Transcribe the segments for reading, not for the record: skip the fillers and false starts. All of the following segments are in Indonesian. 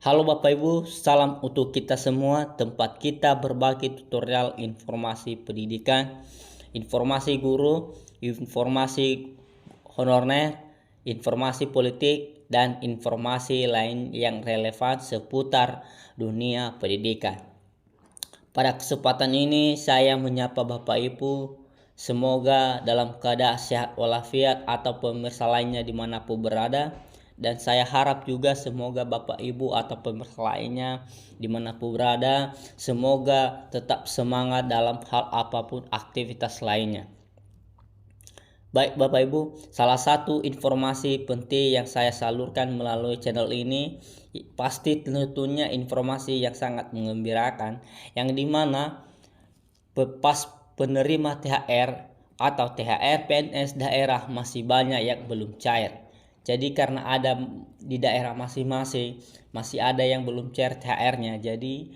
Halo Bapak Ibu, salam untuk kita semua. Tempat kita berbagi tutorial informasi pendidikan, informasi guru, informasi honorer, informasi politik, dan informasi lain yang relevan seputar dunia pendidikan. Pada kesempatan ini saya menyapa Bapak Ibu, semoga dalam keadaan sehat walafiat atau pemirsa lainnya dimanapun berada. Dan saya harap juga semoga Bapak Ibu atau pemirsa lainnya dimanapun berada, semoga tetap semangat dalam hal apapun aktivitas lainnya. Baik Bapak Ibu, salah satu informasi penting yang saya salurkan melalui channel ini pasti tentunya informasi yang sangat mengembirakan, yang dimana pas penerima THR atau THR PNS daerah masih banyak yang belum cair. Jadi karena ada di daerah masing-masing masih ada yang belum cair THR-nya, jadi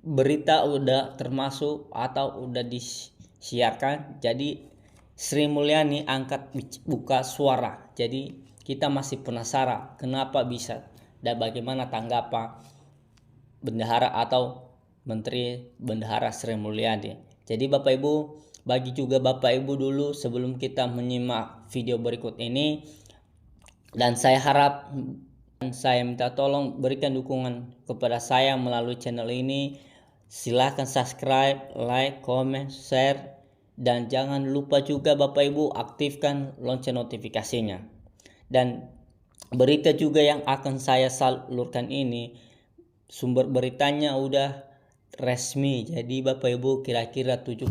berita udah termasuk atau udah disiarkan. Jadi Sri Mulyani angkat buka suara. Jadi kita masih penasaran kenapa bisa dan bagaimana tanggapan bendahara atau Menteri Bendahara Sri Mulyani. Jadi Bapak Ibu, bagi juga Bapak Ibu dulu sebelum kita menyimak video berikut ini, dan saya harap saya minta tolong berikan dukungan kepada saya melalui channel ini. Silahkan subscribe, like, comment, share, dan jangan lupa juga Bapak Ibu aktifkan lonceng notifikasinya. Dan berita juga yang akan saya salurkan ini sumber beritanya udah resmi. Jadi Bapak Ibu kira-kira 70-50%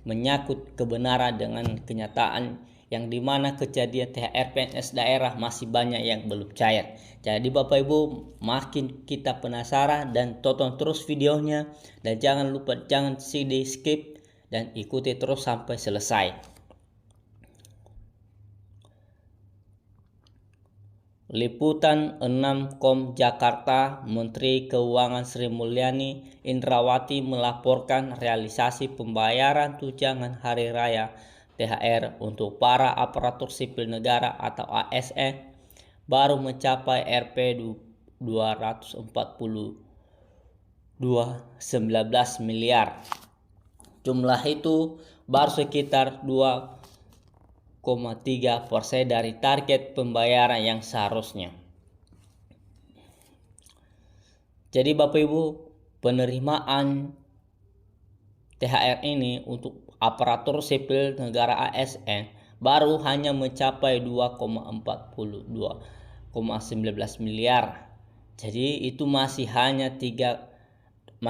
menyangkut kebenaran dengan kenyataan, yang dimana kejadian THR PNS daerah masih banyak yang belum cair. Jadi Bapak Ibu makin kita penasaran dan tonton terus videonya, dan jangan lupa jangan di skip dan ikuti terus sampai selesai. Liputan 6.com Jakarta, Menteri Keuangan Sri Mulyani Indrawati melaporkan realisasi pembayaran tunjangan hari raya THR untuk para aparatur sipil negara atau ASN baru mencapai Rp 242,19 miliar. Jumlah itu baru sekitar 2,3% dari target pembayaran yang seharusnya. Jadi Bapak Ibu, penerimaan THR ini untuk aparatur sipil negara ASN baru hanya mencapai 2,19 miliar. Jadi itu masih hanya 2,3%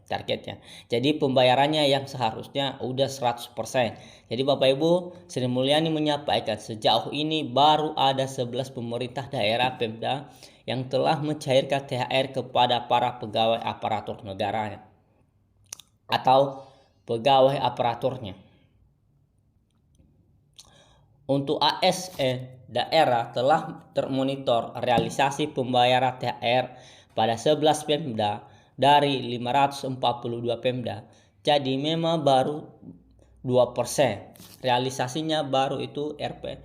targetnya. Jadi pembayarannya yang seharusnya udah 100%. Jadi Bapak Ibu, Sri Mulyani menyampaikan sejauh ini baru ada 11 pemerintah daerah Pemda yang telah mencairkan THR kepada para pegawai aparatur negaranya atau pegawai aparaturnya. Untuk ASN daerah telah termonitor realisasi pembayaran THR pada 11 Pemda dari 542 Pemda. Jadi memang baru 2%. Realisasinya baru itu Rp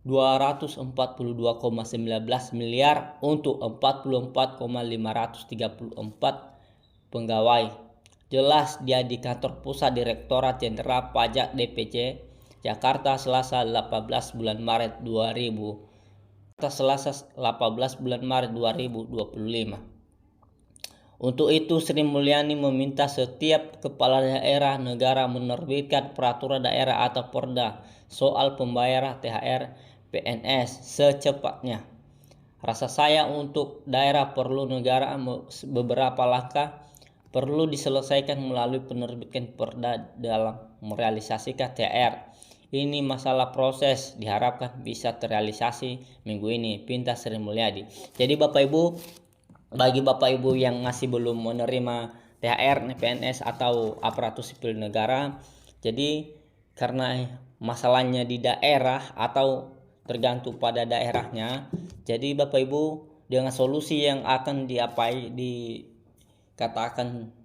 242,19 miliar untuk 44,534 pegawai. Jelas dia di kantor pusat Direktorat Jenderal Pajak DPJ Jakarta Selasa 18 bulan Maret 2025. Untuk itu Sri Mulyani meminta setiap kepala daerah negara menerbitkan peraturan daerah atau Perda soal pembayaran THR PNS secepatnya. Rasa saya untuk daerah perlu negara beberapa langkah perlu diselesaikan melalui penerbitan Perda dalam merealisasikan THR. Ini masalah proses, diharapkan bisa terrealisasi minggu ini, pinta Sri Mulyani. Jadi Bapak Ibu, bagi Bapak Ibu yang masih belum menerima THR PNS atau aparatur sipil negara, jadi karena masalahnya di daerah atau tergantung pada daerahnya, jadi Bapak Ibu dengan solusi yang akan dikatakan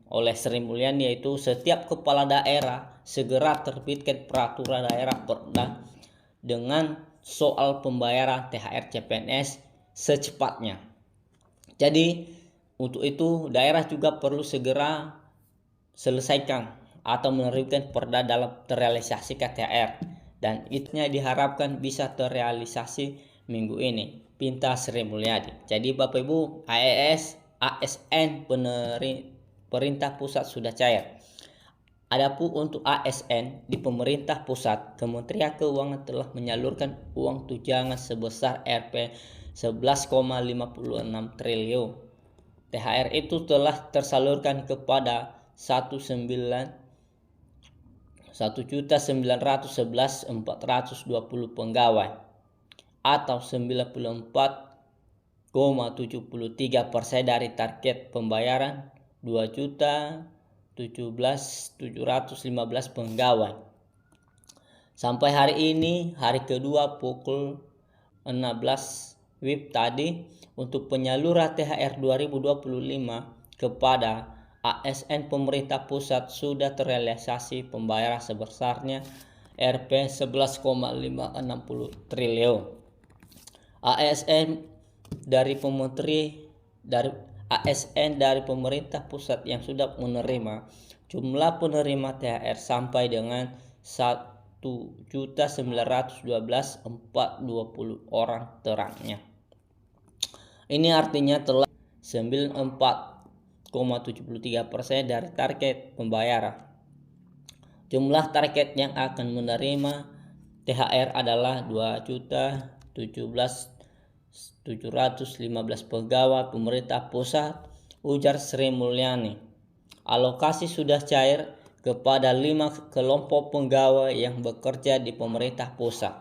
oleh Sri Mulyani, yaitu setiap kepala daerah segera terbitkan peraturan daerah Perda dengan soal pembayaran THR CPNS secepatnya. Jadi untuk itu daerah juga perlu segera selesaikan atau menerbitkan perda dalam terrealisasi THR, dan itunya diharapkan bisa terrealisasi minggu ini. Pinta Sri Mulyadi. Jadi Bapak Ibu, ASN pemerintah pusat sudah cair. Adapun untuk ASN di pemerintah pusat, Kementerian Keuangan telah menyalurkan uang tunjangan sebesar Rp 11,56 triliun. THR itu telah tersalurkan kepada 1.911.420 pegawai atau 94,73% dari target pembayaran 2.017.715 pegawai. Sampai hari ini, hari kedua pukul 16 WIB tadi, untuk penyaluran THR 2025 kepada ASN pemerintah pusat sudah terrealisasi pembayaran sebesarnya Rp 11,560 triliun. ASN dari pemerintah pusat yang sudah menerima, jumlah penerima THR sampai dengan 1.912.420 orang terangnya. Ini artinya telah 94,73% dari target pembayaran. Jumlah target yang akan menerima THR adalah 2.017.715 pegawai pemerintah pusat, ujar Sri Mulyani. Alokasi sudah cair kepada 5 kelompok pegawai yang bekerja di pemerintah pusat.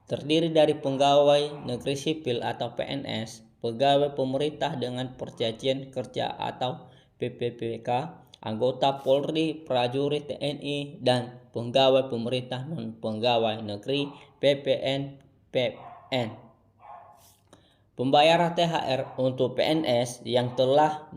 Terdiri dari pegawai negeri sipil atau PNS, pegawai pemerintah dengan perjanjian kerja atau PPPK, anggota Polri, prajurit TNI, dan pegawai pemerintah non-pegawai negeri PPN. Pembayaran THR untuk PNS yang telah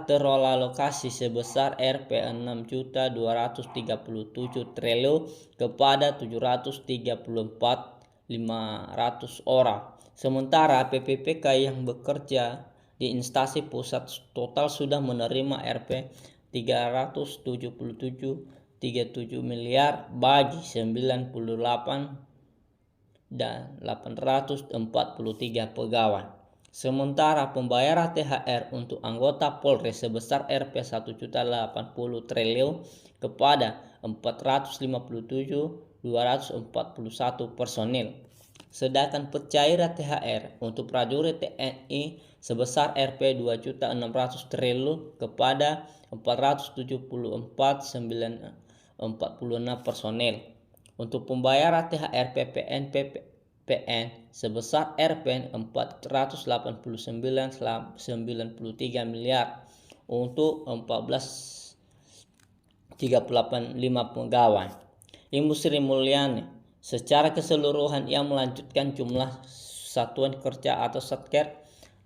teralokasi sebesar Rp 6.237 triliun kepada 734.500 orang. Sementara PPPK yang bekerja di instansi pusat total sudah menerima Rp 377,37 miliar bagi 98.843 pegawai. Sementara pembayaran THR untuk anggota Polri sebesar Rp 1.080 triliun kepada 457.241 personil. Sedangkan pencairan THR untuk prajurit TNI sebesar Rp 2.600 triliun kepada 474.946 personil. Untuk pembayaran THR PPN sebesar Rp 489,93 miliar untuk 14.385 pegawai. Ibu Sri Mulyani secara keseluruhan yang melanjutkan jumlah satuan kerja atau satker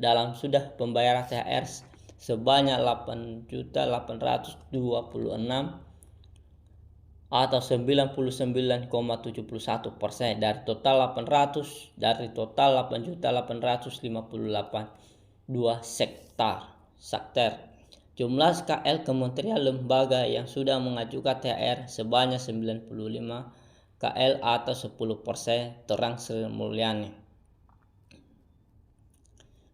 dalam sudah pembayaran THR sebanyak 8.826 atau 99,71% dari total 8.858.2 sektor. Jumlah KL kementerian lembaga yang sudah mengajukan THR sebanyak 95 KL atau 10%, terang Sri Mulyani.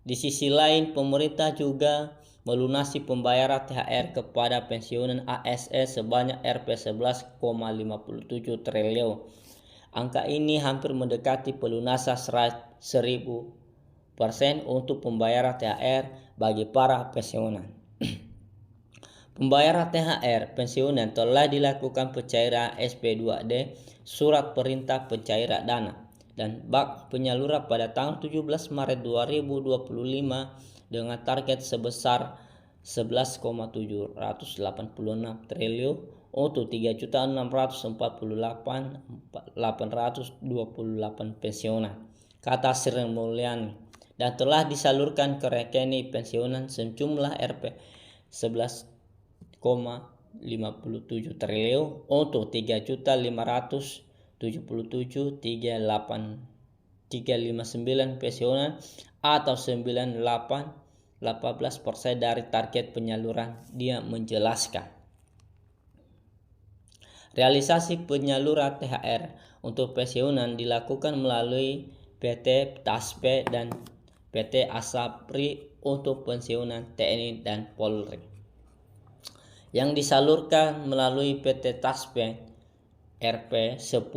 Di sisi lain, pemerintah juga melunasi pembayaran THR kepada pensiunan ASN sebanyak Rp 11,57 triliun. Angka ini hampir mendekati pelunasan 1.000% untuk pembayaran THR bagi para pensiunan. Pembayaran THR pensiunan telah dilakukan pencairan SP2D, surat perintah pencairan dana, dan bak penyaluran pada tanggal 17 Maret 2025 dengan target sebesar 11,786 triliun untuk 3.648.828 pensiunan, kata Sri Mulyani, dan telah disalurkan ke rekening pensiunan sejumlah Rp 11,57 triliun untuk 3.500 77 359 pensiunan atau 18% dari target penyaluran. Dia menjelaskan. Realisasi penyaluran THR untuk pensiunan dilakukan melalui PT Taspe dan PT Asapri untuk pensiunan TNI dan Polri. Yang disalurkan melalui PT Taspe Rp 10,19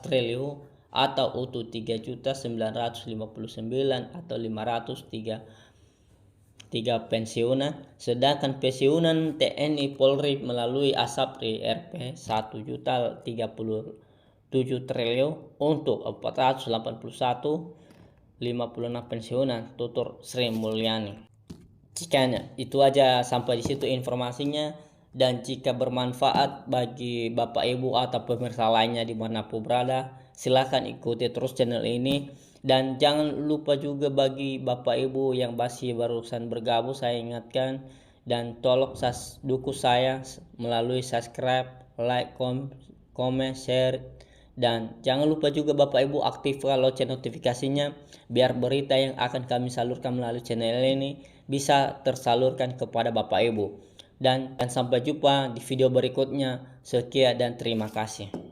triliun atau utuh 3.959 atau 503 pensiunan, sedangkan pensiunan TNI Polri melalui Asapri Rp 1.037 triliun untuk 481,56 pensiunan, tutur Sri Mulyani. Jika itu aja sampai di situ informasinya, dan jika bermanfaat bagi Bapak Ibu atau pemirsa lainnya dimanapun berada, silahkan ikuti terus channel ini. Dan jangan lupa juga bagi Bapak Ibu yang masih barusan bergabung, saya ingatkan dan tolong dukung saya melalui subscribe, like, comment, share. Dan jangan lupa juga Bapak Ibu aktifkan lonceng notifikasinya biar berita yang akan kami salurkan melalui channel ini bisa tersalurkan kepada Bapak Ibu. Dan sampai jumpa di video berikutnya. Sekian dan terima kasih.